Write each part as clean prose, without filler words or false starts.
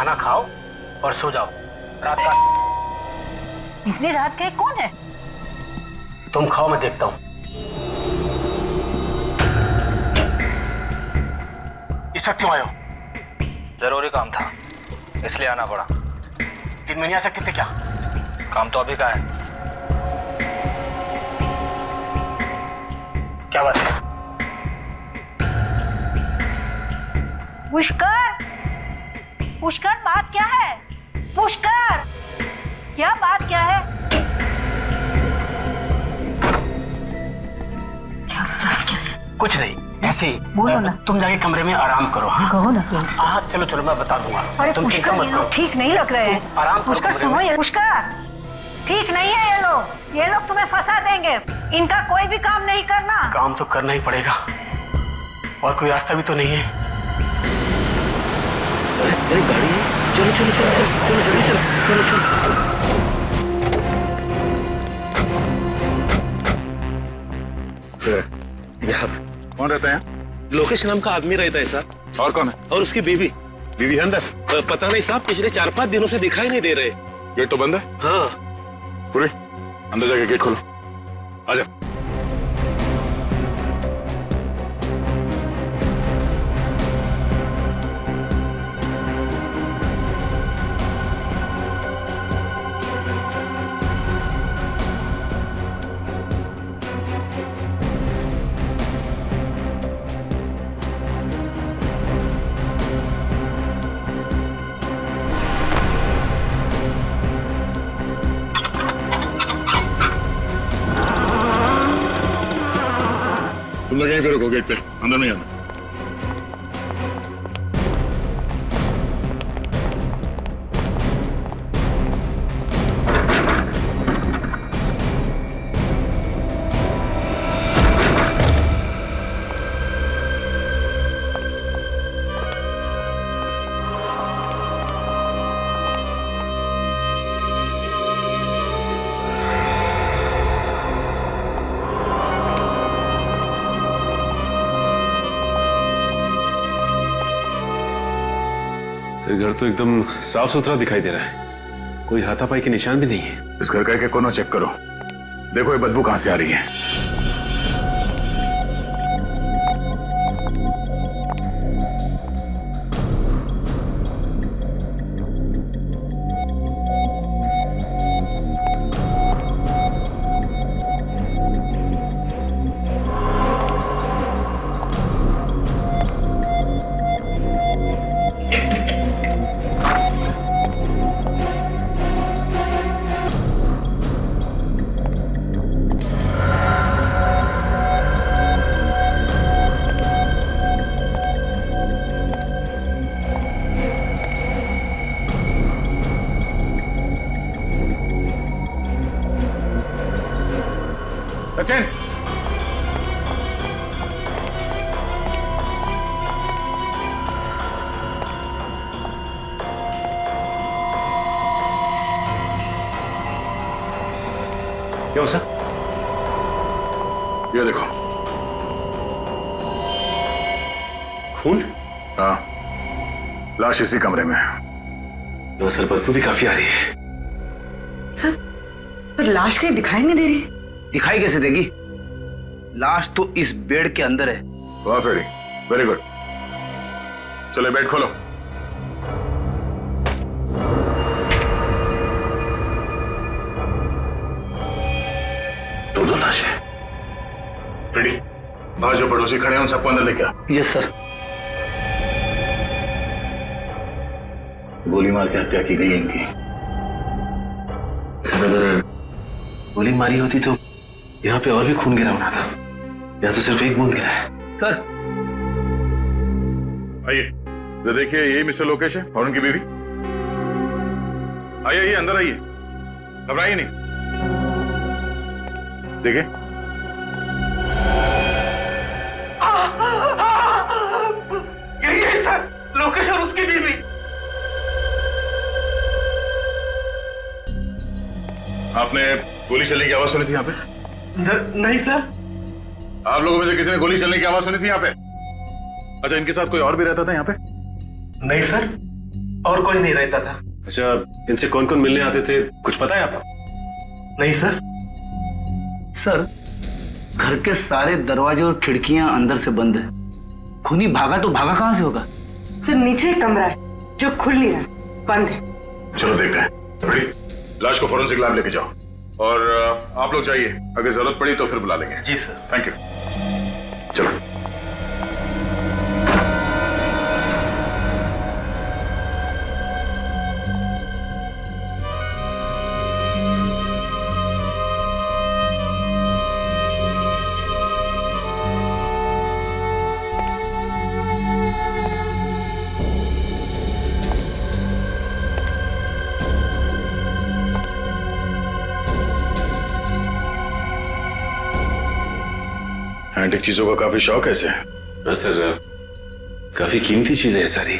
खाना खाओ और सो जाओ। रात का इतनी रात के कौन है? तुम खाओ, मैं देखता हूँ। इस वक्त क्यों आए हो? जरूरी काम था इसलिए आना पड़ा। 3 महीने आ सकते थे क्या? काम तो अभी का है। क्या बात है? पुष्कर, पुष्कर बात क्या है? पुष्कर, क्या बात क्या है? कुछ नहीं, ऐसे ही। बोलो ना। तुम जाके कमरे में आराम करो। हाँ कहो ना। हाँ चलो चलो, मैं बता दूंगा। अरे तुम चिंता पुष्कर, मत ये करो। लोग ठीक नहीं लग रहे हैं। आराम करो पुष्कर कमरे सुनो, में। ये पुष्कर ठीक नहीं है। ये लोग तुम्हें फंसा देंगे। इनका कोई भी काम नहीं करना। काम तो करना ही पड़ेगा, और कोई रास्ता भी तो नहीं है। अरे गाड़ी है, चलो चलो चलो चलो चलो जल्दी चलो चलो चलो। यहाँ कौन रहता है? लोकेश नाम का आदमी रहता है साहब। और कौन है? और उसकी बीवी। बीवी है अंदर? पता नहीं साहब, पिछले 4-5 दिनों से दिखाई नहीं दे रहे। गेट तो बंद है। हाँ पूरे अंदर जाके गेट खोलो। आजा। तुम लोग यहीं पे रुको, गेट पे, अंदर नहीं आना। घर तो एकदम साफ सुथरा दिखाई दे रहा है, कोई हाथापाई के निशान भी नहीं है। इस घर का एक कोना चेक करो, देखो ये बदबू कहां से आ रही है। सचिन, क्या हो सर? ये देखो। खून? हाँ, लाश इसी कमरे में है। तो सर बदबू भी काफी आ रही है। सर, पर लाश कहीं दिखाई नहीं दे रही। दिखाई कैसे देगी? लाश तो इस बेड के अंदर है। वाह फेरी, वेरी गुड। चलो बेड खोलो। दो लाशें। रेडी? बाहर जो पड़ोसी खड़े हैं उन सबको अंदर लेके आ। Yes sir. गोली मार के हत्या की गई है इनकी। सर अगर गोली मारी होती तो यहाँ पे और भी खून गिरा होना था, यहाँ तो सिर्फ एक बूंद गिरा है। सर आइए, जरा देखिए, यही मिस्टर लोकेश है और उनकी बीवी। आइए आइए, अंदर आइए, घबराइए नहीं। देखिए, यही है सर, लोकेश और उसकी बीवी। आपने गोली चलने की आवाज सुनी थी यहाँ पे? नहीं सर। आप लोगों में से किसी ने गोली चलने की आवाज सुनी थी यहाँ पे? अच्छा, इनके साथ कोई और भी रहता था यहाँ पे? नहीं सर। और कोई नहीं रहता था। अच्छा, इनसे कौन कौन मिलने आते थे, कुछ पता है आपको? नहीं सर। सर, घर के सारे दरवाजे और खिड़कियां अंदर से बंद है। खूनी भागा तो भागा कहां से होगा? सर नीचे एक कमरा है जो खुल नहीं रहा, बंद है। चलो देखते हैं। रेडी? लाश को फोरेंसिक लैब लेके जाओ और आप लोग जाइए, अगर जरूरत पड़ी तो फिर बुला लेंगे। जी सर। Thank you. चलो। एंटीक चीजों का काफी शौक है इसे। हाँ सर, काफी कीमती चीजें है सारी।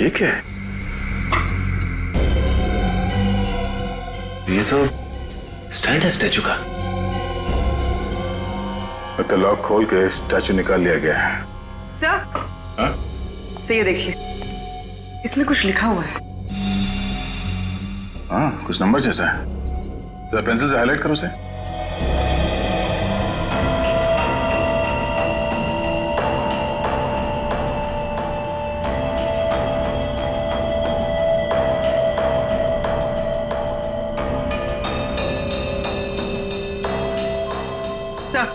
ये क्या है? ये तो स्टैंड है स्टैचू का। मतलब लॉक खोल के स्टैचू निकाल लिया गया है। सर, हाँ? सर ये देखिए, इसमें कुछ लिखा हुआ है। हाँ, कुछ नंबर जैसा है। जरा पेंसिल से हाईलाइट करो उसे। सर,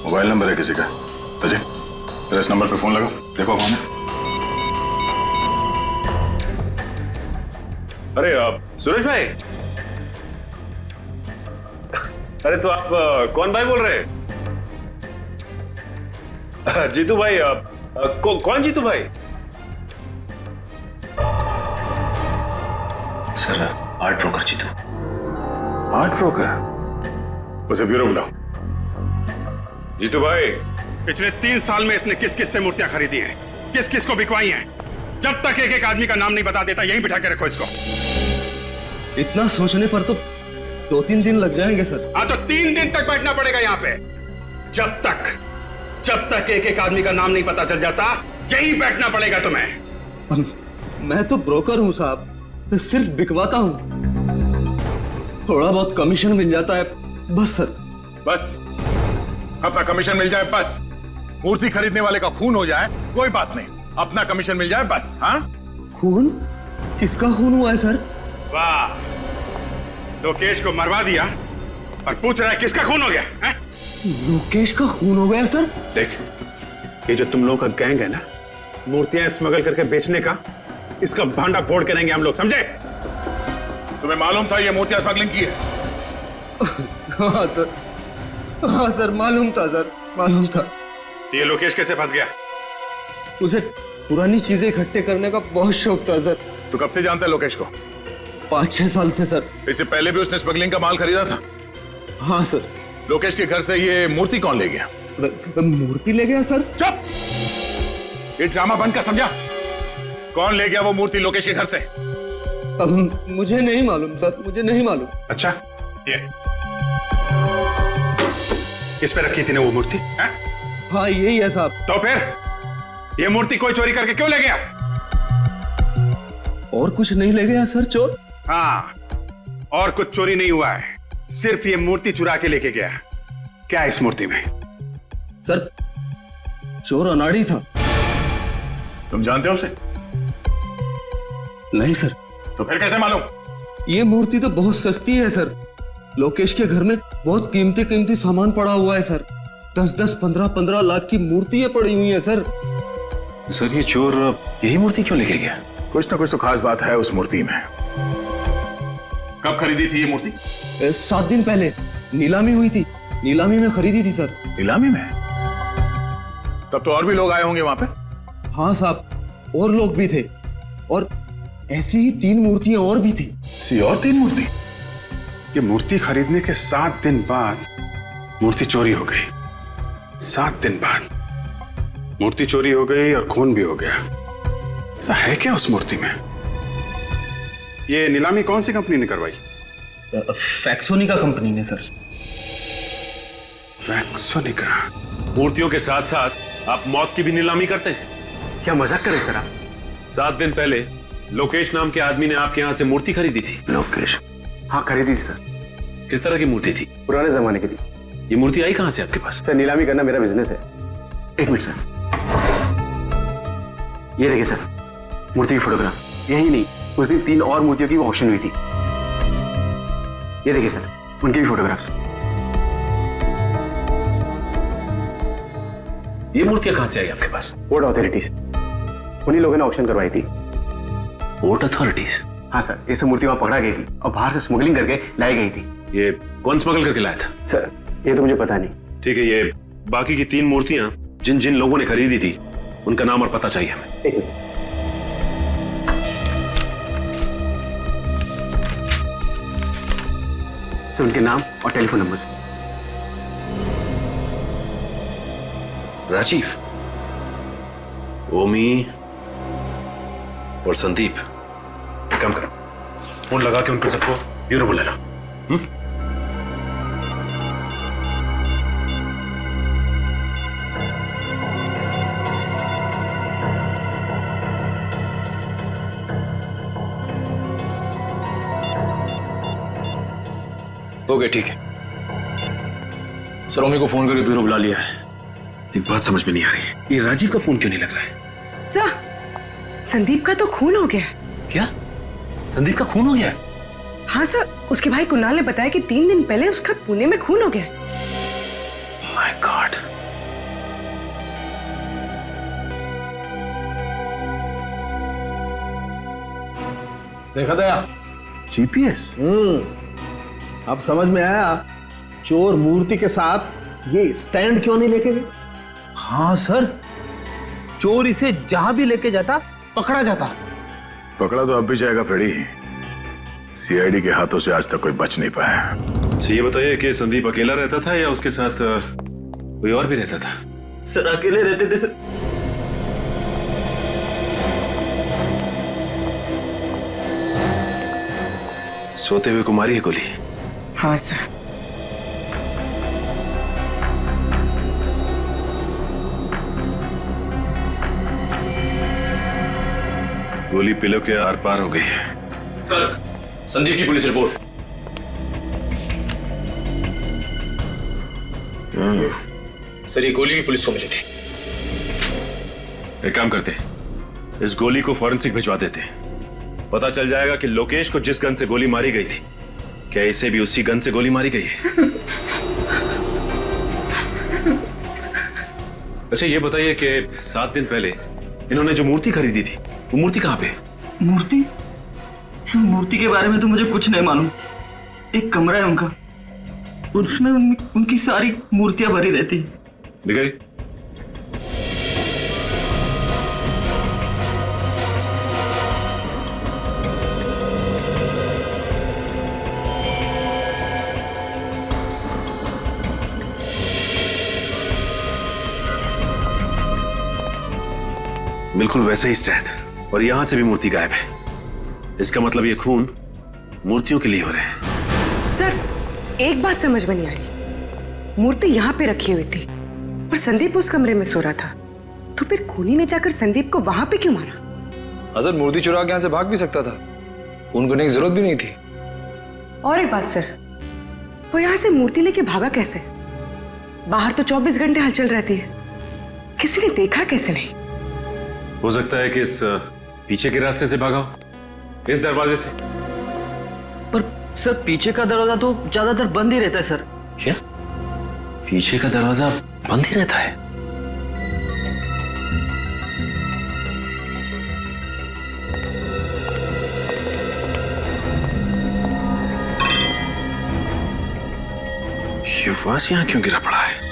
मोबाइल नंबर है किसी का। अजय, तेरा इस नंबर पे फोन लगाओ, देखो कौन है। अरे सूरज भाई, अरे तो आप कौन भाई बोल रहे हैं? जीतू भाई, कौन जीतू भाई? Sir, art broker Jeetu. Art broker? उसे ब्यूरो बुलाओ। जीतू भाई, पिछले 3 साल में इसने किस किस से मूर्तियां खरीदी हैं, किस किस को बिकवाई हैं। जब तक एक एक आदमी का नाम नहीं बता देता, यहीं बिठा के रखो इसको। इतना सोचने पर तो 2-3 दिन लग जाएंगे सर। हाँ, तो 3 दिन तक बैठना पड़ेगा यहाँ पे। जब तक एक एक आदमी का नाम नहीं पता चल जाता, यहीं बैठना पड़ेगा तुम्हें। मैं तो ब्रोकर हूँ साहब, मैं सिर्फ बिकवाता हूँ। थोड़ा बहुत कमीशन मिल जाता है बस सर। बस अपना कमीशन मिल जाए बस। मूर्ति खरीदने वाले का खून हो जाए कोई बात नहीं, अपना कमीशन मिल जाए बस। हाँ, खून? किसका खून हुआ है सर? वाह, लोकेश को मरवा दिया और पूछ रहा है किसका खून हो गया है? लोकेश का खून हो गया सर? देख, ये जो तुम लोगों का गैंग है ना, मूर्तियां स्मगल करके बेचने का, इसका भांडा फोड़ के रहेंगे हम लोग, समझे? तुम्हें मालूम था ये मूर्तियां स्मगलिंग की है? हाँ सर, हाँ सर, मालूम था सर, मालूम था। ये लोकेश कैसे फंस गया? उसे पुरानी चीजें इकट्ठे करने का बहुत शौक था सर। तू कब से जानता है लोकेश को? 5-6 साल से सर। इससे पहले भी उसने स्मगलिंग का माल खरीदा था? हाँ सर। लोकेश के घर से ये मूर्ति कौन ले गया? मूर्ति ले गया सर? चुप! ये ड्रामा बंद कर, समझा? कौन ले गया वो मूर्ति लोकेश के घर से? अब मुझे नहीं मालूम सर, मुझे नहीं मालूम। अच्छा, ये इस पे रखी थी ना वो मूर्ति? हाँ यही है साहब। तो फिर ये मूर्ति कोई चोरी करके क्यों ले गया? और कुछ नहीं ले गया सर चोर? हाँ, और कुछ चोरी नहीं हुआ है, सिर्फ ये मूर्ति चुरा के लेके गया। क्या है इस मूर्ति में? सर, चोर अनाड़ी था। तुम जानते हो उसे? नहीं सर। तो फिर कैसे मालूम? ये मूर्ति तो बहुत सस्ती है सर। लोकेश के घर में बहुत कीमती कीमती सामान पड़ा हुआ है सर। 10-10, 15-15 लाख की मूर्तियां पड़ी हुई हैं सर। सर, ये चोर यही मूर्ति क्यों लेके गया? कुछ ना कुछ तो खास बात है उस मूर्ति में। कब खरीदी थी ये मूर्ति? 7 दिन पहले नीलामी हुई थी, नीलामी में खरीदी थी सर। नीलामी में? तब तो और भी लोग आए होंगे वहां पे? हाँ साहब, और लोग भी थे, और ऐसी ही 3 मूर्तियां और भी थी। सी और 3 मूर्ति? ये मूर्ति खरीदने के 7 दिन बाद मूर्ति चोरी हो गई। 7 दिन बाद मूर्ति चोरी हो गई और खून भी हो गया। ऐसा है क्या उस मूर्ति में? ये नीलामी कौन सी कंपनी ने करवाई? फैक्सोनिका कंपनी ने सर। वैक्सोनिका? मूर्तियों के साथ साथ आप मौत की भी नीलामी करते हैं? क्या मजाक कर रहे सर आप? 7 दिन पहले लोकेश नाम के आदमी ने आपके यहाँ से मूर्ति खरीदी थी। लोकेश? हाँ खरीदी थी सर। किस तरह की मूर्ति थी? पुराने जमाने की थी। ये मूर्ति आई कहाँ से आपके पास? सर नीलामी करना मेरा बिजनेस है। एक मिनट सर, ये देखिए सर, मूर्ति की फोटोग्राफ। यही नहीं, उस दिन 3 और मूर्तियों की ऑक्शन हुई थी। ये देखिए सर, उनकी भी फोटोग्राफ्स। ये मूर्तियां कहाँ से आई आपके पास? पोर्ट अथॉरिटीज, उन्हीं लोगों ने ऑक्शन करवाई थी। Port authorities? हाँ सर, ये सब मूर्ति वहां पकड़ा गई थी और बाहर से स्मगलिंग करके लाई गई थी। ये कौन स्मगल करके लाया था? सर ये तो मुझे पता नहीं। ठीक है, ये बाकी की 3 मूर्तियां जिन जिन लोगों ने खरीदी थी उनका नाम और पता चाहिए हमें। एक मिनट। सर उनके नाम और टेलीफोन नंबर। राजीव, ओमी और संदीप, एक काम करो, फोन लगा के उनको सबको ब्यूरो बुला लो। ओके ठीक है सर, ओमी को फोन करके ब्यूरो बुला लिया है। एक बात समझ में नहीं आ रही, ये राजीव का फोन क्यों नहीं लग रहा है? सर, संदीप का तो खून हो गया है। क्या? संदीप का खून हो गया? हाँ सर, उसके भाई कुणाल ने बताया कि 3 दिन पहले उसका पुणे में खून हो गया है। My God. देखा दया? जीपीएस? अब समझ में आया चोर मूर्ति के साथ ये स्टैंड क्यों नहीं लेके गए। हाँ सर, चोर इसे जहां भी लेके जाता पकड़ा जाता। पकड़ा तो अब भी जाएगा फेड़ी। सीआईडी के हाथों से आज तक कोई बच नहीं पाया। अच्छा ये बताइए कि संदीप अकेला रहता था या उसके साथ कोई और भी रहता था? सर अकेले रहते थे सर। सोते हुए को मारी है गोली? हाँ सर। गोली पिलो के आर पार हो गई। सर, संदीप की पुलिस रिपोर्ट। सर ये गोली भी पुलिस को मिली थी। एक काम करते, इस गोली को फॉरेंसिक भिजवा देते, पता चल जाएगा कि लोकेश को जिस गन से गोली मारी गई थी, क्या इसे भी उसी गन से गोली मारी गई है। अच्छा ये बताइए कि 7 दिन पहले इन्होंने जो मूर्ति खरीदी थी, वो मूर्ति कहाँ पे? मूर्ति? सर मूर्ति के बारे में तो मुझे कुछ नहीं मालूम। एक कमरा है उनका, उसमें उनकी सारी मूर्तियां भरी रहती। दिखाई। बिल्कुल वैसे ही स्टैंड, और यहां से भी मूर्ति गायब है। इसका मतलब ये खून मूर्तियों के लिए हो रहे हैं। सर एक बात समझ में नहीं आई, मूर्ति यहाँ पे रखी हुई थी और संदीप उस कमरे में सो रहा था, तो फिर खूनी ने जाकर संदीप को वहां पे क्यों मारा? अजर मूर्ति चुरा के यहाँ से भाग भी सकता था, खून करने की जरूरत भी नहीं थी। और एक बात सर, वो यहाँ से मूर्ति लेके भागा कैसे? बाहर तो 24 घंटे हलचल रहती है, किसी ने देखा कैसे नहीं? हो सकता है कि इस पीछे के रास्ते से भागा हो, इस दरवाजे से। पर सर पीछे का दरवाजा तो ज्यादातर बंद ही रहता है सर। क्या? पीछे का दरवाजा बंद ही रहता है? ये वास यहां क्यों गिरा पड़ा है?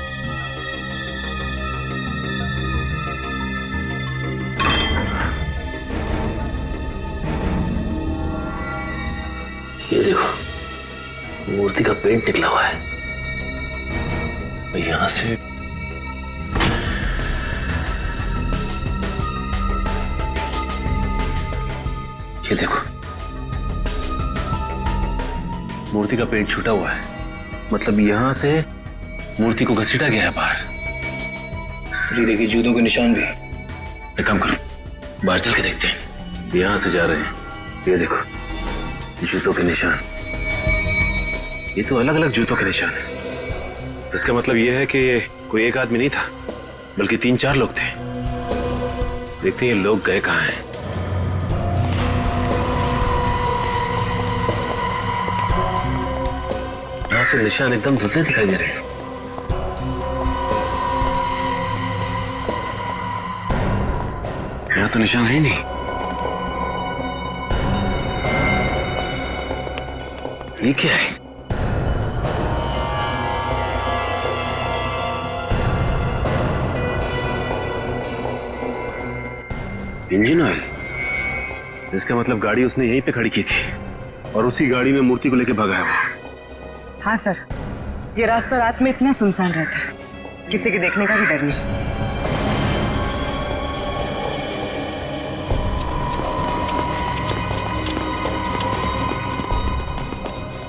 ये देखो मूर्ति का पेंट निकला हुआ है, यहां से ये देखो मूर्ति का पेट छूटा हुआ है, मतलब यहां से मूर्ति को घसीटा गया है बाहर। श्री देखिए जूतों के निशान भी। एक काम करो, बाहर चल के देखते हैं। यहां से जा रहे हैं, ये देखो जूतों के निशान, ये तो अलग अलग जूतों के निशान है। इसका मतलब ये है कि ये कोई एक आदमी नहीं था, बल्कि 3-4 लोग थे। देखते हैं ये लोग गए कहां हैं। यहां से निशान एकदम धुंधले दिखाई दे रहे हैं। यहाँ तो निशान है ही नहीं। ये क्या है? Engine oil. इसका मतलब गाड़ी उसने यहीं पे खड़ी की थी और उसी गाड़ी में मूर्ति को लेके भागा है वो। हाँ सर, ये रास्ता रात में इतना सुनसान रहता है, किसी के देखने का भी डर नहीं।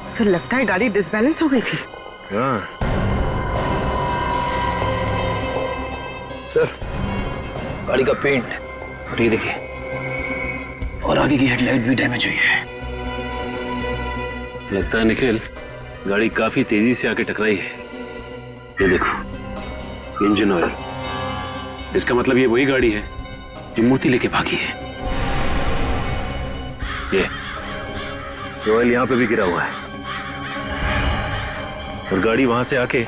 सर लगता है गाड़ी डिसबैलेंस हो गई थी। हाँ सर, गाड़ी का पेंट और ये देखिए, और आगे की हेडलाइट भी डैमेज हुई है। लगता है निखिल गाड़ी काफी तेजी से आके टकराई है। ये देखो इंजन ऑयल, इसका मतलब ये वही गाड़ी है जो मूर्ति लेके भागी है। ये ऑयल यहां पे भी गिरा हुआ है और गाड़ी वहां से आके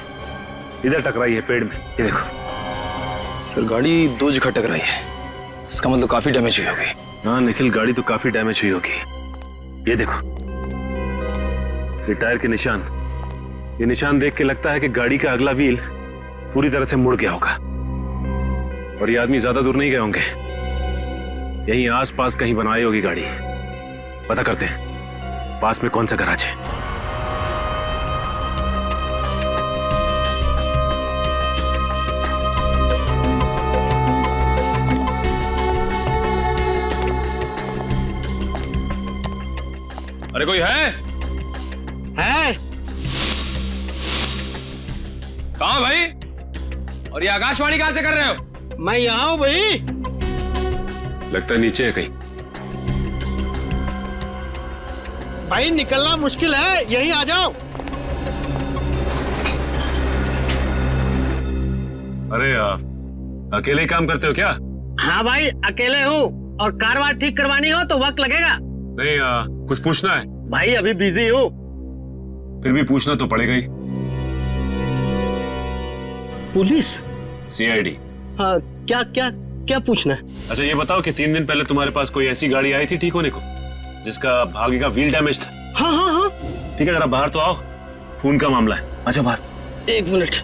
इधर टकराई है पेड़ में। ये देखो सर, गाड़ी 2 जगह टकराई है, इसका मतलब काफी डैमेज हुई होगी। हाँ निखिल, गाड़ी तो काफी डैमेज हुई होगी। ये देखो ये टायर के निशान, ये निशान देख के लगता है कि गाड़ी का अगला व्हील पूरी तरह से मुड़ गया होगा और ये आदमी ज्यादा दूर नहीं गए होंगे, यहीं आसपास कहीं बनाई होगी गाड़ी। पता करते हैं पास में कौन सा गैराज है। अरे कोई है? कहाँ भाई? और ये आकाशवाणी कहां से कर रहे हो? मैं यहाँ हूँ भाई। लगता है नीचे है कहीं। भाई निकलना मुश्किल है, यहीं आ जाओ। अरे अकेले ही काम करते हो क्या? हाँ भाई अकेले हूँ, और कार वार ठीक करवानी हो तो वक्त लगेगा। नहीं कुछ पूछना है। भाई अभी बिजी हूँ। फिर भी पूछना तो पड़ेगा ही। पुलिस? सीआईडी। हाँ, क्या क्या क्या पूछना है? अच्छा ये बताओ कि 3 दिन पहले तुम्हारे पास कोई ऐसी गाड़ी आई थी ठीक होने को जिसका आगे का व्हील डैमेज था? हाँ हाँ हाँ। ठीक है, जरा बाहर तो आओ, खून का मामला है। अच्छा बाहर। 1 मिनट।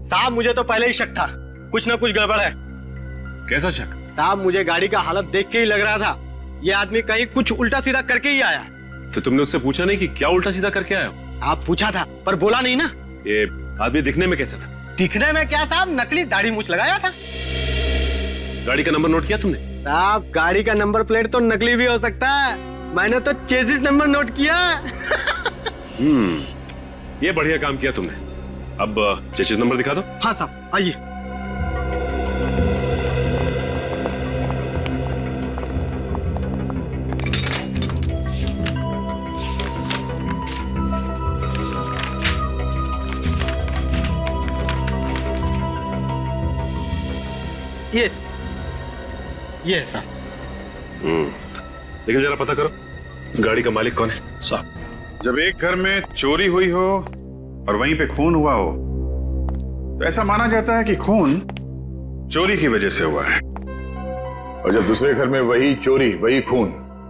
साहब मुझे तो पहले ही शक था, कुछ ना कुछ गड़बड़ है। कैसा शक? साहब मुझे गाड़ी का हालत देख के ही लग रहा था ये आदमी कहीं कुछ उल्टा सीधा करके ही आया। तो तुमने उससे पूछा नहीं कि क्या उल्टा सीधा करके आया हो? आप पूछा था पर बोला नहीं ना। ये आदमी दिखने में कैसा था? दिखने में क्या साहब, नकली दाढ़ी मूछ लगाया था। गाड़ी का नंबर नोट किया तुमने? साहब गाड़ी का नंबर प्लेट तो नकली भी हो सकता है, मैंने तो चेसिस नंबर नोट किया। ये बढ़िया काम किया तुमने। अब चेसिस नंबर दिखा दो। हाँ साहब आइए। ये है साहब। लेकिन जरा पता करो इस गाड़ी का मालिक कौन है। साहब, जब एक घर में चोरी हुई हो और वहीं पे खून हुआ हो तो ऐसा माना जाता है कि खून चोरी की वजह से हुआ है, और जब दूसरे घर में वही चोरी वही खून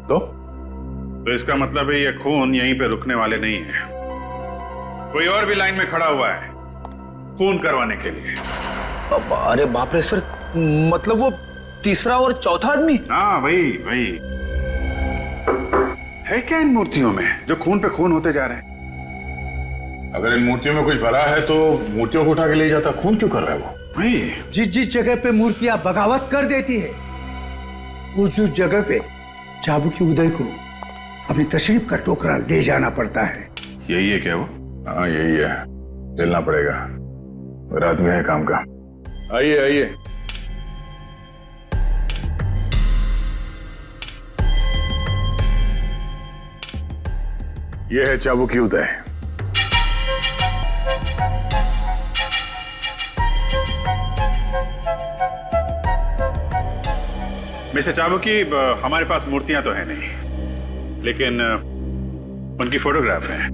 तो इसका मतलब है ये खून यहीं पे रुकने वाले नहीं है, कोई और भी लाइन में खड़ा हुआ है खून करवाने के लिए। अरे बाप रे सर, मतलब वो तीसरा और चौथा आदमी? हाँ वही वही। है क्या इन मूर्तियों में जो खून पे खून होते जा रहे हैं? अगर इन मूर्तियों में कुछ भरा है तो मूर्तियों को उठा के ले जाता, खून क्यों कर रहा है वो? जिस जिस जगह पे मूर्तियां बगावत कर देती है उस जगह पे चाबुकी उदय को अपनी तशरीफ का टोकरा ले जाना पड़ता है। यही है क्या वो? हाँ यही है, चलना पड़ेगा, रात में है काम का। आइए आइए। यह है चाबुकी उदय। मिस्टर चाबुकी, हमारे पास मूर्तियां तो है नहीं, लेकिन उनकी फोटोग्राफ है।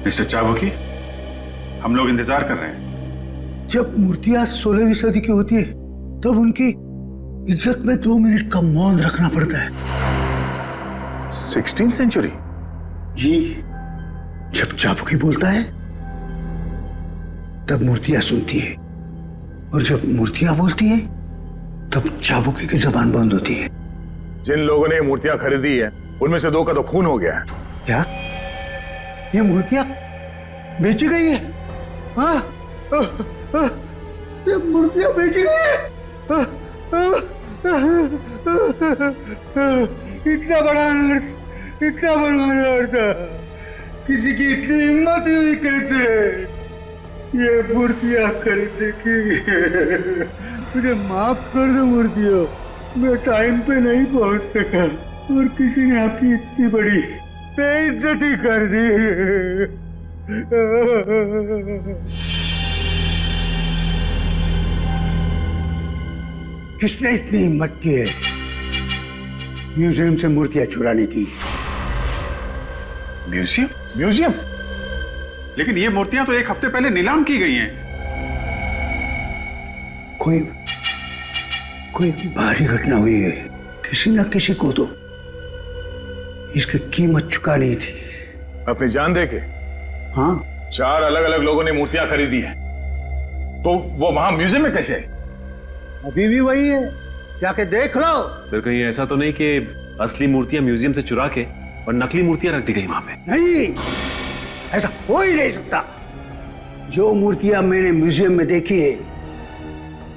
मिस्टर चाबुकी, हम लोग इंतजार कर रहे हैं। जब मूर्तियां 16वीं सदी की होती है तब उनकी इज्जत में 2 मिनट का मौन रखना पड़ता है। 16th century? जी, जब चाबुकी बोलता है तब मूर्तियां सुनती है, और जब मूर्तियां बोलती है तब चाबुकी की जबान बंद होती है। जिन लोगों ने ये मूर्तियां खरीदी है उनमें से 2 का तो खून हो गया है। क्या ये मूर्तियां बेची गई है? हाँ, ये मूर्तियां बेची गई है। इतना बड़ा अनर्थ, इतना बड़ा अनर्थ, किसी की इतनी हिम्मत हुई कैसे ये मूर्तियां खरीदने की? मुझे माफ कर दो मूर्तियों, मैं टाइम पे नहीं पहुंच सका और किसी ने आपकी इतनी बड़ी बेइज्जती कर दी। किसने इतनी हिम्मत की है म्यूजियम से मूर्तियां चुराने की? म्यूजियम? म्यूजियम? लेकिन ये मूर्तियां तो 1 हफ्ते पहले नीलाम की गई हैं। कोई भारी घटना हुई है, किसी न किसी को तो इसकी कीमत चुकानी थी। अपनी जान दे के? हाँ। 4 अलग अलग लोगों ने मूर्तियां खरीदी हैं, तो वो वहां म्यूजियम में कैसे? अभी भी वही है, जाके देख लो। फिर कहीं ऐसा तो नहीं कि असली मूर्तियां म्यूजियम से चुरा के और नकली मूर्तियां रख दी गई वहां पे? नहीं, ऐसा हो ही नहीं सकता। जो मूर्तियां मैंने म्यूजियम में देखी है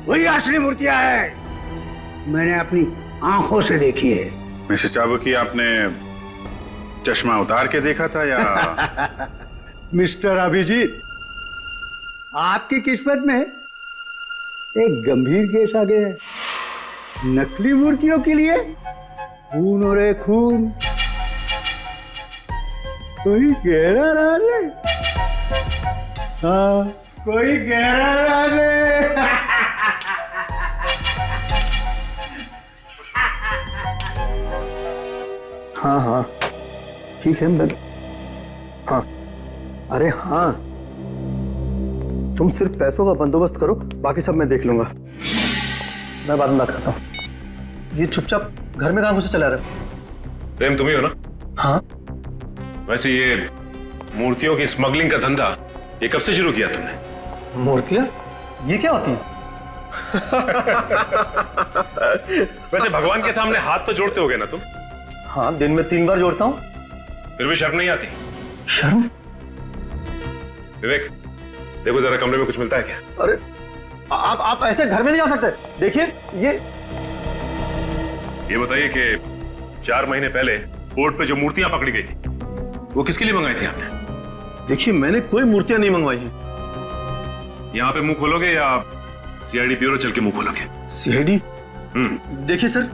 वही असली मूर्तियां हैं, मैंने अपनी आंखों से देखी है। मिस्टर चाबुकी, आपने चश्मा उतार के देखा था या? मिस्टर अभिजीत, आपकी किस्मत में एक गंभीर केस आ गया है। नकली मूर्तियों के लिए खून हो रहे खून। कोई गहरा राज है? हाँ, कोई गहरा राज है। हाँ हाँ ठीक है मैं, हाँ अरे हाँ, तुम सिर्फ पैसों का बंदोबस्त करो, बाकी सब मैं देख लूंगा। मैं बाद में बात करता हूँ। ये चुपचाप घर में कहाँ घुसे चला रहे हो? प्रेम तुम ही हो ना? हाँ। वैसे ये मूर्तियों की स्मगलिंग का धंधा ये कब से शुरू किया तुमने? मूर्तियां? ये क्या होती है? वैसे भगवान के सामने हाथ तो जोड़ते होगे ना तुम? हाँ, दिन में 3 बार जोड़ता हूँ। फिर भी शर्म नहीं आती? शर्म? विवेक, देखो जरा कमरे में कुछ मिलता है क्या? अरे आप ऐसे घर में नहीं आ सकते। देखिए ये बताइए कि 4 महीने पहले बोर्ड पे जो मूर्तियां पकड़ी गई थी वो किसके लिए मंगाई थी आपने? देखिए, मैंने कोई मूर्तियां नहीं मंगवाई हैं। यहाँ पे मुंह खोलोगे या सीआईडी ब्यूरो चल के मुंह खोलोगे? सीआईडी? देखिए सर,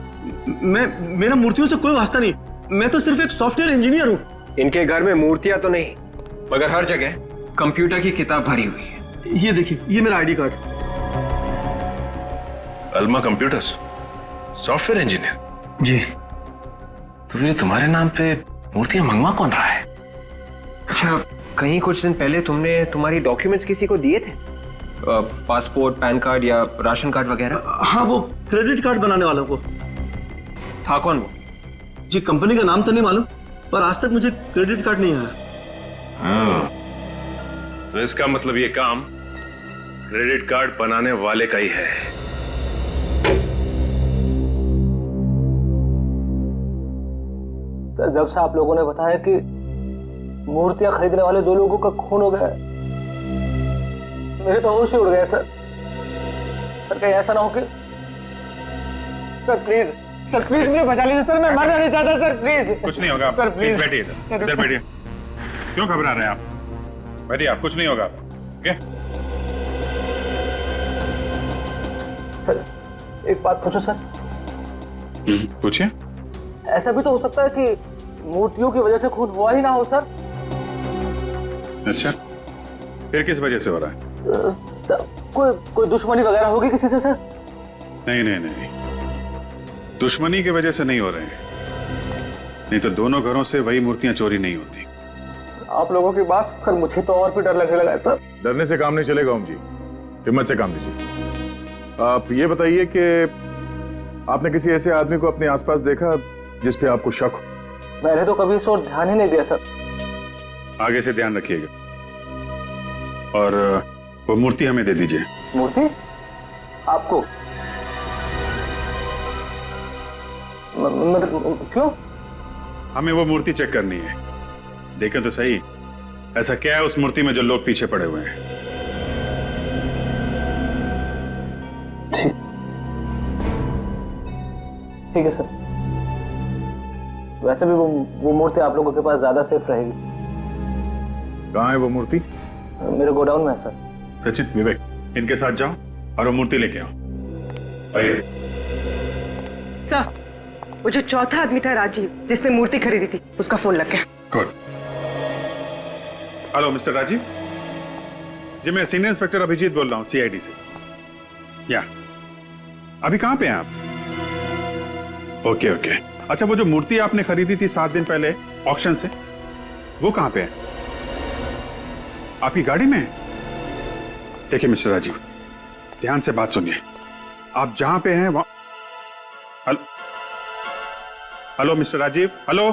मेरा मूर्तियों से कोई वास्ता नहीं, मैं तो सिर्फ एक सॉफ्टवेयर इंजीनियर हूँ। इनके घर में मूर्तियां तो नहीं, मगर हर जगह कंप्यूटर की किताब भरी हुई है। ये देखिए, ये मेरा ID card. Alma computers, software engineer? जी। तो फिर तुम्हारे नाम पे मूर्तियां मंगवा कौन रहा है? अच्छा, कहीं कुछ दिन पहले तुमने तुम्हारी डॉक्यूमेंट्स किसी को दिए थे? पासपोर्ट, पैन कार्ड या राशन कार्ड वगैरह? हाँ, वो क्रेडिट कार्ड बनाने वालों को। था कौन वो? जी कंपनी का नाम तो नहीं मालूम, पर आज तक मुझे क्रेडिट कार्ड नहीं आया। हाँ, तो इसका मतलब ये काम क्रेडिट कार्ड बनाने वाले का ही है। सर, जब से आप लोगों ने बताया कि मूर्तियां खरीदने वाले 2 लोगों का खून हो गया, मेरे तो होश ही उड़ गए सर। सर कहीं ऐसा ना हो कि सर प्लीज, सर प्लीज मुझे बचा लीजिए सर, मैं मरना नहीं चाहता सर, प्लीज। कुछ नहीं होगा, सर प्लीज बैठिए इधर बैठिए। क्यों घबरा रहे हैं आप? बैठिए आप, कुछ नहीं होगा। ओके सर, एक बात पूछो सर। पूछिए। ऐसा भी तो हो सकता है कि मूर्तियों की वजह से खून हुआ ही ना हो सर। अच्छा, फिर किस वजह से हो रहा है? सर, कोई दुश्मनी वगैरह होगी किसी से सर? नहीं, दुश्मनी की वजह से नहीं हो रहे हैं, नहीं तो दोनों घरों से वही मूर्तियां चोरी नहीं होती। आप लोगों की बात कर मुझे तो और भी डर लगने लगा है सर। डरने से काम नहीं चलेगा ओम जी, हिम्मत से काम लीजिए। आप ये बताइए कि आपने किसी ऐसे आदमी को अपने आसपास देखा जिस पे आपको शक हो? मैंने तो कभी इस ओर ध्यान ही नहीं दिया सर। आगे से ध्यान रखिएगा, और वो मूर्ति हमें दे दीजिए। मूर्ति आपको? मतलब क्यों? हमें वो मूर्ति चेक करनी है। देखें तो सही, ऐसा क्या है उस मूर्ति में जो लोग पीछे पड़े हुए हैं। ठीक है सर। वैसे भी वो मूर्ति आप लोगों के पास ज्यादा सेफ रहेगी। कहाँ है वो मूर्ति? मेरे गोडाउन में है सर। सचिन, विवेक, इनके साथ जाओ और वो मूर्ति लेके आओ। आइए। सर, वो जो चौथा आदमी था राजीव, जिसने मूर्ति खरीदी थी, उसका फोन लग गया। गुड। हेलो मिस्टर राजीव जी, मैं सीनियर इंस्पेक्टर अभिजीत बोल रहा हूँ, CID से। या अभी कहाँ पे हैं आप? ओके। अच्छा, वो जो मूर्ति आपने खरीदी थी 7 दिन पहले ऑक्शन से, वो कहाँ पे है? आपकी गाड़ी में है? देखिए मिस्टर राजीव, ध्यान से बात सुनिए। आप जहां पे हैं वहां। Hello mister Rajiv, hello.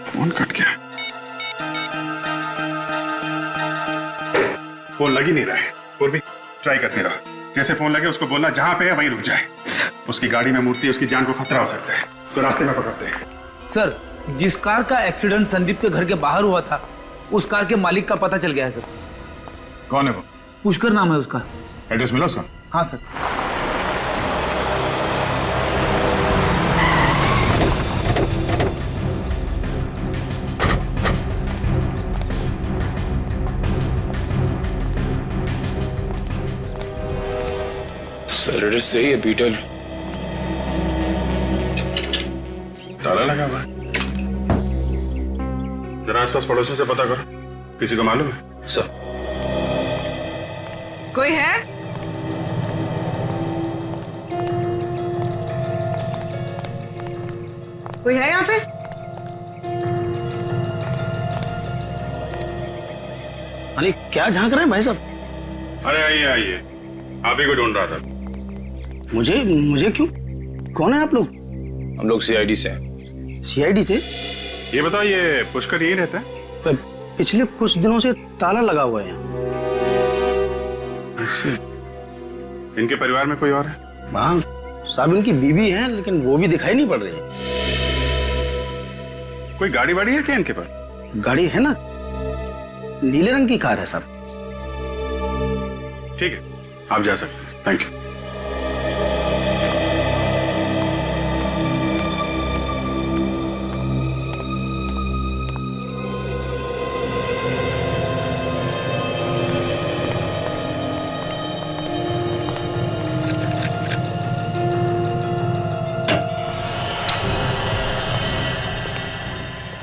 Phone cut गया, फोन लग ही नहीं रहा है। और भी ट्राई करते रहो, जैसे फोन लगे उसको बोलना जहां पे है वहीं रुक जाए। उसकी गाड़ी में मूर्ति है, उसकी जान को खतरा हो सकता है, तो रास्ते में पकड़ते हैं। सर, जिस कार का एक्सीडेंट संदीप के घर के बाहर हुआ था, उस कार के मालिक का पता चल गया है सर। कौन है वो? पुष्कर नाम है उसका। एड्रेस मिला उसका? हाँ सर। सर एड्रेस सही है, बीटल। ताला लगा हुआ है। जरा आसपास पड़ोसियों से पता करो, किसी को मालूम है? सर। कोई है? कोई है यहाँ पे? अरे क्या झांक रहे हैं भाई साहब? अरे आइए, आप ही को ढूंढ रहा था। मुझे क्यों? कौन है आप लोग? हम लोग CID से हैं। CID से? ये बताओ, ये पुष्कर यही रहता है? पिछले कुछ दिनों से ताला लगा हुआ है यहाँ। ऐसे? इनके परिवार में कोई और है? हाँ साहब, इनकी बीवी है, लेकिन वो भी दिखाई नहीं पड़ रही है। कोई गाड़ी वाड़ी है क्या इनके पास? गाड़ी है ना, नीले रंग की कार है साहब। ठीक है, आप जा सकते हैं। Thank you.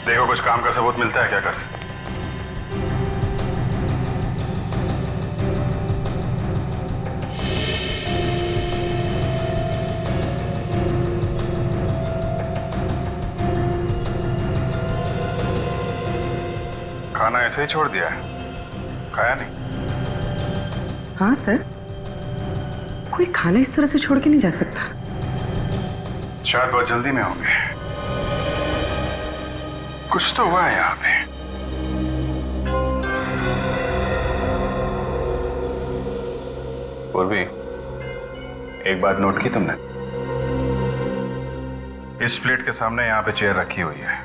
देखो कुछ काम का सबूत मिलता है क्या कर सकते? खाना ऐसे ही छोड़ दिया है, खाया नहीं? हाँ सर, कोई खाना इस तरह से छोड़ के नहीं जा सकता। शायद बहुत जल्दी में होंगे। कुछ तो हुआ है यहाँ पे। पूर्वी, एक बात नोट की तुमने? इस प्लेट के सामने यहाँ पे चेयर रखी हुई है,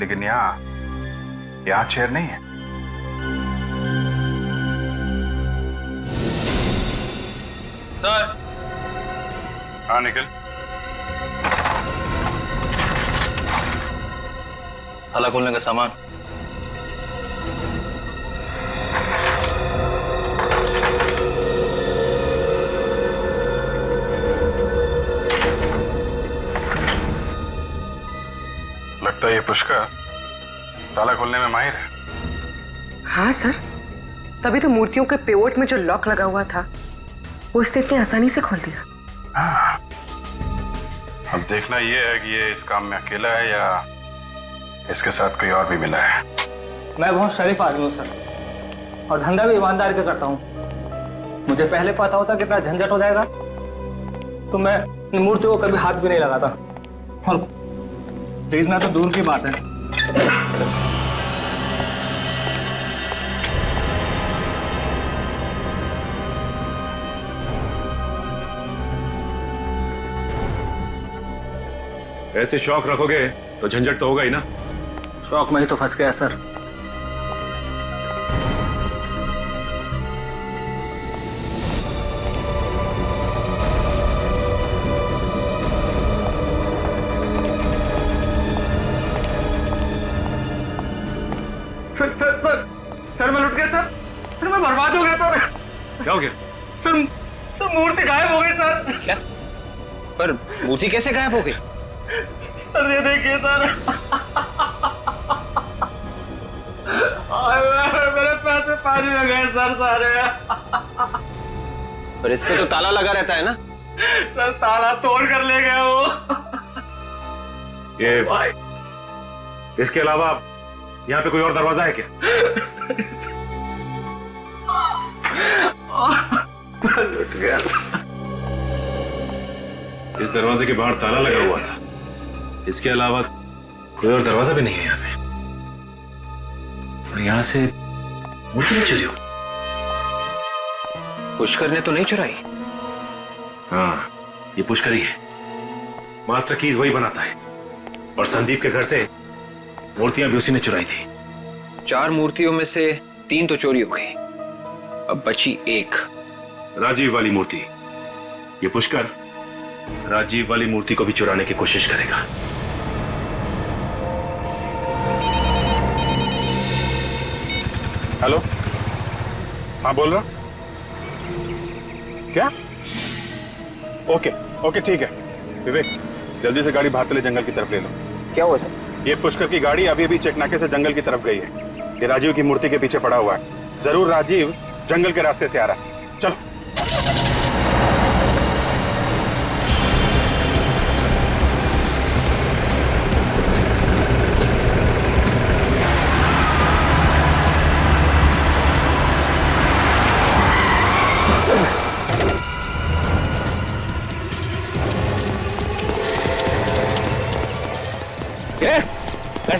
लेकिन यहाँ चेयर नहीं है। सर। हाँ निखिल। ताला खोलने का सामान। लगता है ये पुष्कर ताला खोलने में माहिर है। हाँ सर, तभी तो मूर्तियों के पेवोट में जो लॉक लगा हुआ था वो इसने इतनी आसानी से खोल दिया। हाँ। अब देखना ये है कि ये इस काम में अकेला है या इसके साथ कोई और भी मिला है। मैं बहुत शरीफ आदमी हूँ सर, और धंधा भी ईमानदारी का करता हूँ। मुझे पहले पता होता कि इतना झंझट हो जाएगा तो मैं इन मूर्तियों को कभी हाथ भी नहीं लगाता, और खरीदना तो दूर की बात है। ऐसे शौक रखोगे तो झंझट तो होगा ही ना। शौक में ही तो फंस गया sir. Sir sir sir sir मैं लुट गया सर। सर मैं बर्बाद हो गया सर। क्या हो गया? सर सर मूर्ति गायब हो गई सर। क्या? पर मूर्ति कैसे गायब हो गई? सर ये देखिए सर। मेरे पैसे पानी में गए सर सारे। पर इस पे तो ताला लगा रहता है ना। सर ताला तोड़ कर ले गया वो। ये भाई, इसके अलावा यहाँ पे कोई और दरवाजा है क्या? लुट गया। इस दरवाजे के बाहर ताला लगा हुआ था, इसके अलावा कोई और दरवाजा भी नहीं है यहाँ पे। और यहाँ से मूर्ति नहीं चुरी हो। पुष्कर ने तो नहीं चुराई। हाँ, ये पुष्कर ही है। मास्टर कीज वही बनाता है, और संदीप के घर से मूर्तियां भी उसी ने चुराई थी। 4 मूर्तियों में से 3 तो चोरी हो गई, अब बची 1। राजीव वाली मूर्ति। ये पुष्कर राजीव वाली मूर्ति को भी चुराने की कोशिश करेगा। हेलो, हाँ बोल रहा। क्या? ओके ओके ठीक है। विवेक, जल्दी से गाड़ी भातले जंगल की तरफ ले लो। क्या हुआ सर? ये पुष्कर की गाड़ी अभी अभी चेकनाके से जंगल की तरफ गई है। ये राजीव की मूर्ति के पीछे पड़ा हुआ है। जरूर राजीव जंगल के रास्ते से आ रहा है। चलो।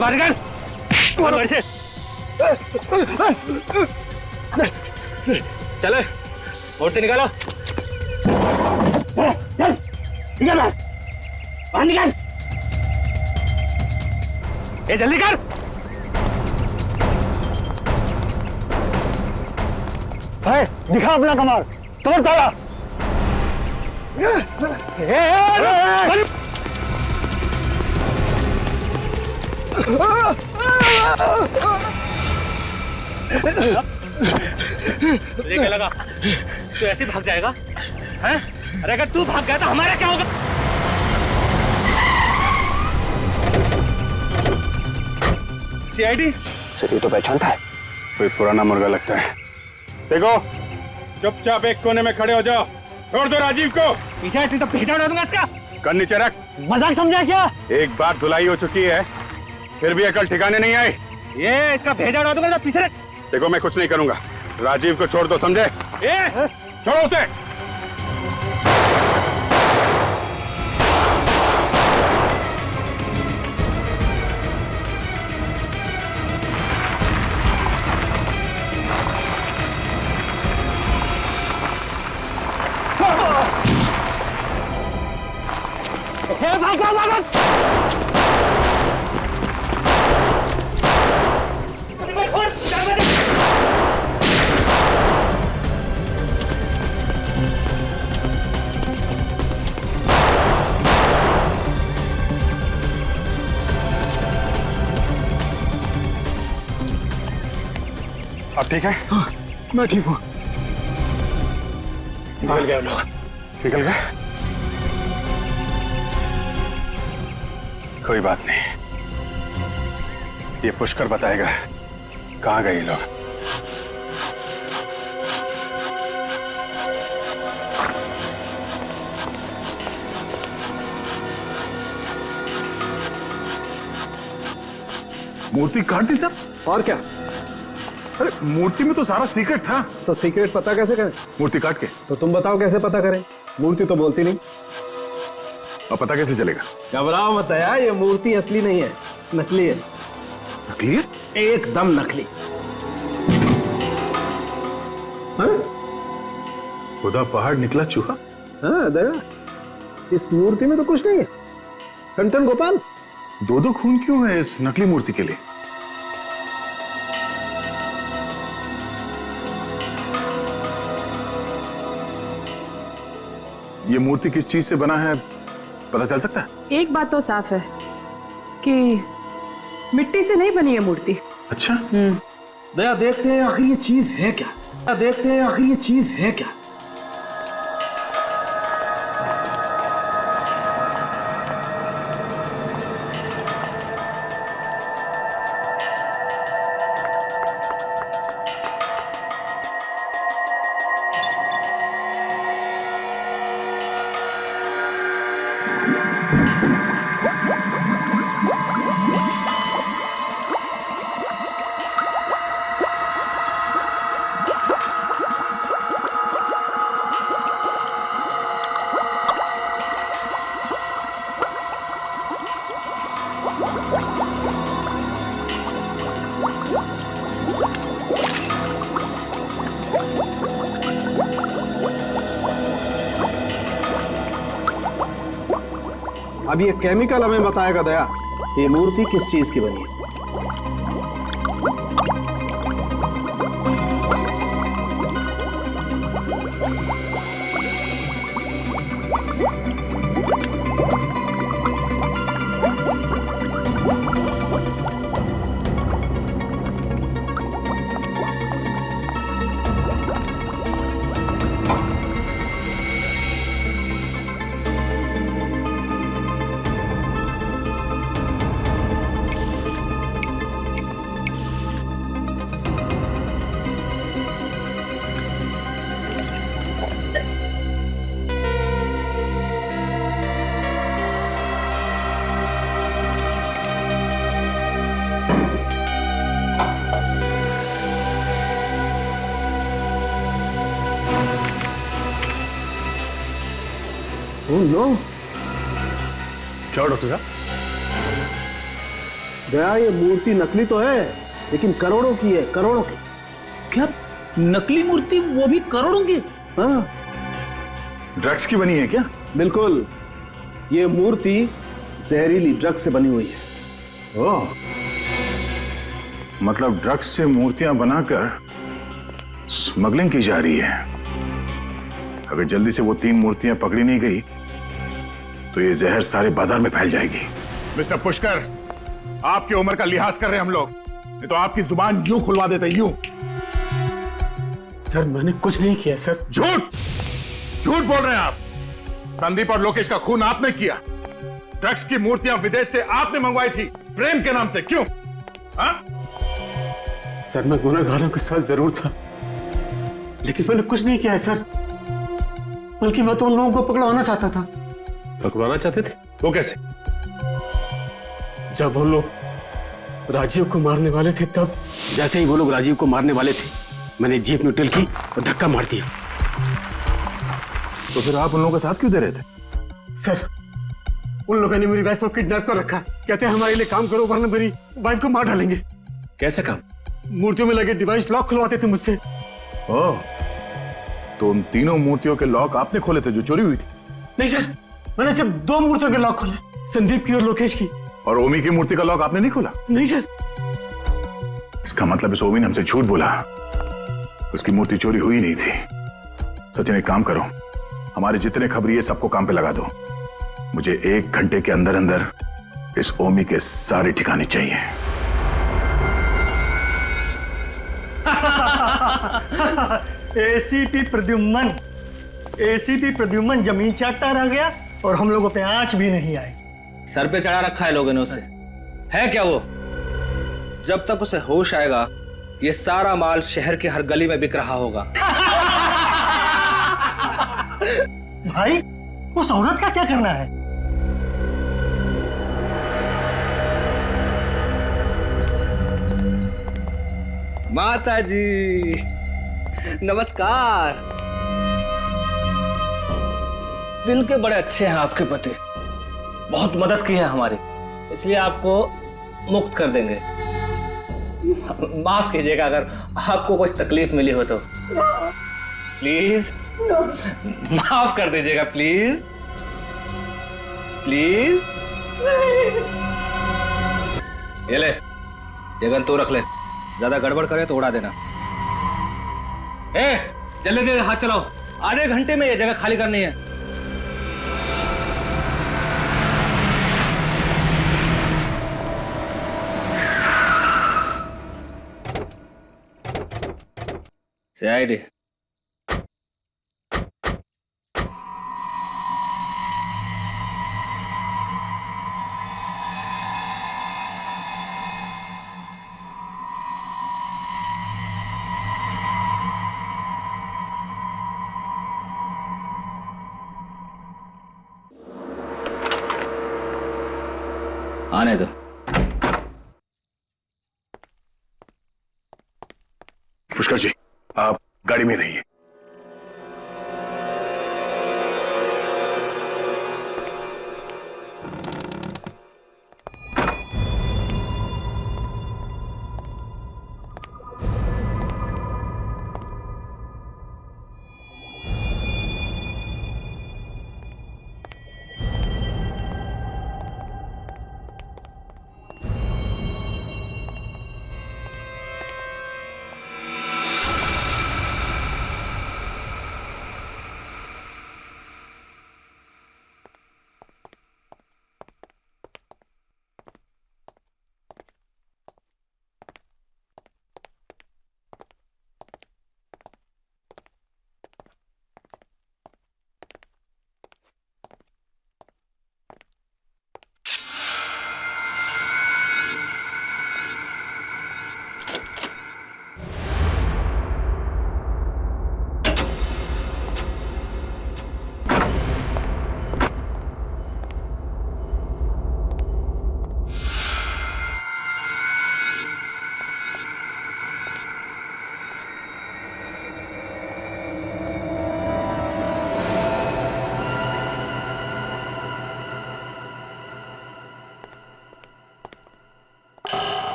बाहर निकाल। चले, मूर्ति निकालो। चल, निकाल बाहर निकाल। ये जल्दी कर। है, दिखा अपना कमाल। कमर ताला। तुझे क्या लगा तू ऐसे भाग जाएगा? हैं? अरे अगर तू भाग गया तो हमारा क्या होगा? सीआईडी? सर ये तो पहचानता है। कोई पुराना मुर्गा लगता है। देखो, चुपचाप एक कोने में खड़े हो जाओ। छोड़ दो राजीव को। पीछे हट तो भेजा उड़ा दूंगा इसका। कर नीचे रख। मजाक समझा क्या? एक बार धुलाई हो चुकी है, फिर भी अकल ठिकाने नहीं आई। ये इसका भेजा उड़ा दूंगा। पीछे रख। देखो मैं कुछ नहीं करूंगा। राजीव को छोड़ दो, समझे? छोड़ो उसे। अब ठीक है? हाँ, मैं ठीक हूँ। निकल गए लोग। निकल गए? कोई बात नहीं, ये पुष्कर बताएगा कहाँ गए ये लोग। मूर्ति काट दी सब? और क्या? अरे मूर्ति में तो सारा सीक्रेट था। तो सीक्रेट पता कैसे करें? मूर्ति काट के। तो तुम बताओ कैसे पता करें? मूर्ति तो बोलती नहीं। और पता कैसे चलेगा? घबराओ मत यार, ये मूर्ति असली नहीं है, नकली है। नकली है? एकदम नकली। हाँ? खुदा पहाड़ निकला चूहा। हाँ दया, इस मूर्ति में तो कुछ नहीं है। टन गोपाल, दो खून क्यों है इस नकली मूर्ति के लिए? ये मूर्ति किस चीज से बना है पता चल सकता है? एक बात तो साफ है कि मिट्टी से नहीं बनी है मूर्ति। अच्छा। दया, देखते हैं आखिर ये चीज है क्या। देखते हैं आखिर ये चीज है क्या। अब ये केमिकल हमें बताएगा दया, ये मूर्ति किस चीज की बनी है। नो क्या डॉक्टर साहब? दया, ये मूर्ति नकली तो है लेकिन करोड़ों की है, करोड़ों की। क्या नकली मूर्ति, वो भी करोड़ों की? हाँ, ड्रग्स की बनी है क्या? बिल्कुल, ये मूर्ति जहरीली ड्रग्स से बनी हुई है। ओह, मतलब ड्रग्स से मूर्तियां बनाकर स्मगलिंग की जा रही है। अगर जल्दी से वो 3 मूर्तियां पकड़ी नहीं गई तो ये जहर सारे बाजार में फैल जाएगी। मिस्टर पुष्कर, आपकी उम्र का लिहाज कर रहे हैं हम लोग, नहीं तो आपकी जुबान यूं खुलवा देते, यूं। सर, मैंने कुछ नहीं किया सर। झूठ झूठ बोल रहे हैं आप। संदीप और लोकेश का खून आपने किया। ड्रग्स की मूर्तियां विदेश से आपने मंगवाई थी प्रेम के नाम से, क्यों? हाँ? सर, मैं गुनहगारों के साथ जरूर था लेकिन मैंने कुछ नहीं किया है सर, बल्कि मैं तो उन लोगों को पकड़वाना चाहता था। पकड़वाना चाहते थे? वो कैसे? जब वो लोग राजीव को मारने वाले थे तब। जैसे ही वो लोग राजीव को मारने वाले थे, मैंने जीप न्यूट्रल की और धक्का मार दिया। तो फिर आप उन लोगों के साथ क्यों दे रहे थे? सर, उन लोगों ने मेरी वाइफ को किडनैप कर रखा। कहते हैं हमारे लिए काम करो वरना मेरी वाइफ को मार डालेंगे। कैसे काम? मूर्तियों में लगे डिवाइस लॉक खुलवाते थे मुझसे। ओह, तो उन तीनों मूर्तियों के लॉक आपने खोले थे जो चोरी हुई थी? नहीं सर, मैंने सिर्फ 2 मूर्तियों के लॉक खोले, संदीप की और लोकेश की। और ओमी की मूर्ति का लॉक आपने नहीं खोला? नहीं सर। इसका मतलब इस ओमी ने हमसे झूठ बोला, उसकी मूर्ति चोरी हुई नहीं थी। सचिन, एक काम करो, हमारे जितने खबरी है सबको काम पे लगा दो। मुझे 1 घंटे के अंदर अंदर इस ओमी के सारे ठिकाने चाहिए। एसीपी प्रद्युम्न जमीन चाटता रह गया और हम लोगों पे आंच भी नहीं आई। सर पे चढ़ा रखा है लोगों ने उसे। है क्या वो? जब तक उसे होश आएगा ये सारा माल शहर के हर गली में बिक रहा होगा। भाई उस औरत का क्या करना है? माता जी नमस्कार। दिल के बड़े अच्छे हैं आपके पति, बहुत मदद की है हमारी, इसलिए आपको मुक्त कर देंगे। माफ कीजिएगा अगर आपको कुछ तकलीफ मिली हो तो। प्लीज माफ कर दीजिएगा, प्लीज प्लीज। ये ले, ये गन तू रख ले, ज्यादा गड़बड़ करे तो उड़ा देना। जल्दी जल्दी हाथ चलाओ, आधे घंटे में ये जगह खाली करनी है। CID आने दो। पुष्कर जी, आप गाड़ी में रहिए।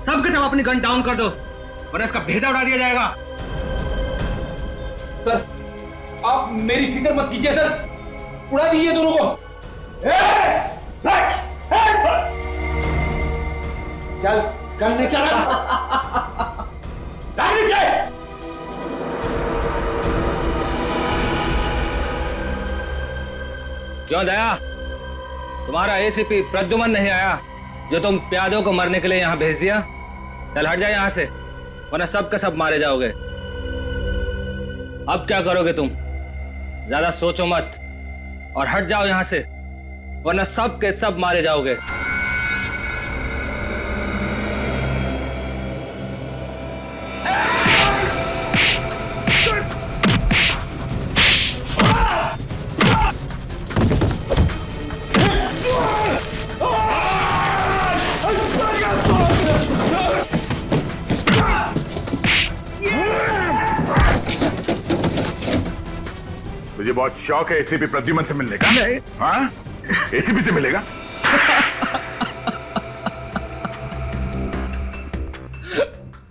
सबके सब अपनी गन डाउन कर दो वरना इसका भेजा उड़ा दिया जाएगा। सर आप मेरी फिक्र मत कीजिए सर, उड़ा दीजिए दोनों को। चल गन नहीं चला। क्यों दया, तुम्हारा एसीपी प्रद्युम्न नहीं आया जो तुम प्यादों को मरने के लिए यहां भेज दिया? चल हट जाए यहां से वरना सब के सब मारे जाओगे। अब क्या करोगे तुम? ज्यादा सोचो मत और हट जाओ यहां से वरना सब के सब मारे जाओगे। तुझे बहुत शौक है एसीपी प्रद्युमन से मिलने का? नहीं। हाँ, एसीपी से मिलेगा?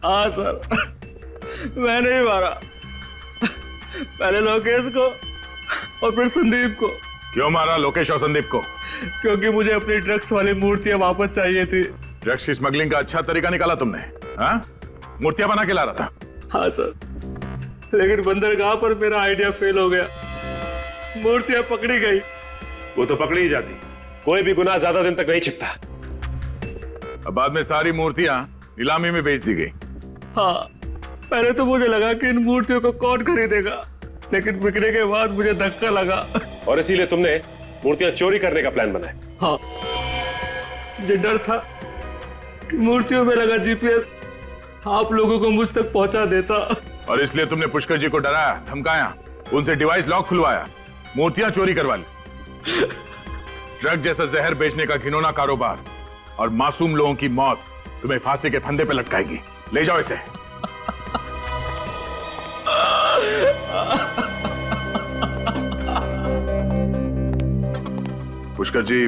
हाँ सर, मैंने ही मारा, पहले लोकेश को और फिर संदीप को। क्यों मारा लोकेश और संदीप को? क्योंकि मुझे अपनी ड्रग्स वाली मूर्तियां वापस चाहिए थी। ड्रग्स की स्मगलिंग का अच्छा तरीका निकाला तुमने। हाँ, मूर्तियां बना के ला रहा था। हाँ सर, लेकिन बंदरगाह पर मेरा आइडिया फेल हो गया, मूर्तियां पकड़ी गई। वो तो पकड़ी ही जाती, कोई भी गुनाह ज्यादा दिन तक नहीं छिपता। अब बाद में सारी मूर्तियां नीलामी में बेच दी गई। हाँ, पहले तो मुझे लगा कि इन मूर्तियों को कौन खरीदेगा, लेकिन बिकने के बाद मुझे धक्का लगा और इसीलिए तुमने मूर्तियां चोरी करने का प्लान बनाया। हाँ, मुझे डर था कि मूर्तियों में लगा जीपीएस आप लोगों को मुझ तक पहुंचा देता, और इसलिए तुमने पुष्कर जी को डराया, धमकाया, उनसे डिवाइस लॉक खुलवाया, मूर्तियां चोरी करवा ली। ड्रग जैसा जहर बेचने का घिनौना कारोबार और मासूम लोगों की मौत तुम्हें फांसी के फंदे पे लटकाएगी। ले जाओ इसे। पुष्कर जी,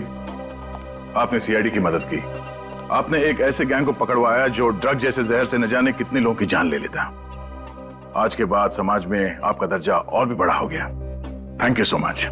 आपने सीआईडी की मदद की, आपने एक ऐसे गैंग को पकड़वाया जो ड्रग जैसे जहर से न जाने कितने लोगों की जान ले लेता। आज के बाद समाज में आपका दर्जा और भी बड़ा हो गया। Thank you so much.